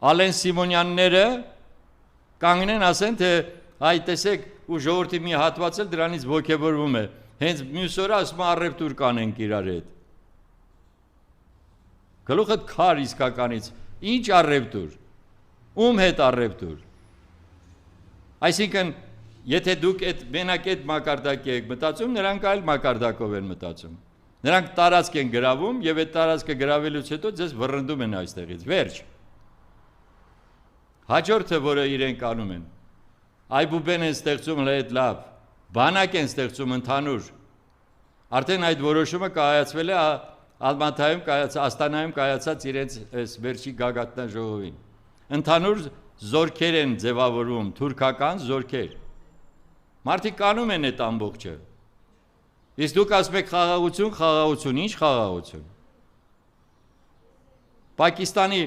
Ալեն Սիմոնյանները կանգնեն ասեն, թե այ տեսեք ու ժողովրդի մի հատված էլ դրանից ոգևորվում է, հենց մյուս օրը ասում առևտուր կանենք իրար հետ։ Գլուխդ քար իսկականից, ինչ առևտուր, ում հետ առևտուր։ Այսինքն, եթե դուք մենակ այդ մակարդակի եք մտածում, նրանք այլ մակարդակով են մտածում։ Նրանք տարածք են գրավում եւ այդ տարածքը գրավելուց հետո ձեզ վռնդում են այստեղից, վերջ։ Հաջորդը, որը իրենք անում են, այբուբեն են ստեղծում լավ, բանակ են ստեղծում ընդհանուր։ Արդեն այդ որոշումը կայացվել է Ալմատայում Աստանայում կայացած իրենց այս վերջի գագաթնաժողովին։ Ընդհանուր զորքեր են ձևավորվում, թուրքական զորքեր։ Մարդիկ կանում են այդ ամբողջը։ Իսկ դուք ասում եք խաղաղություն, ինչ խաղաղություն։ Պակիստանի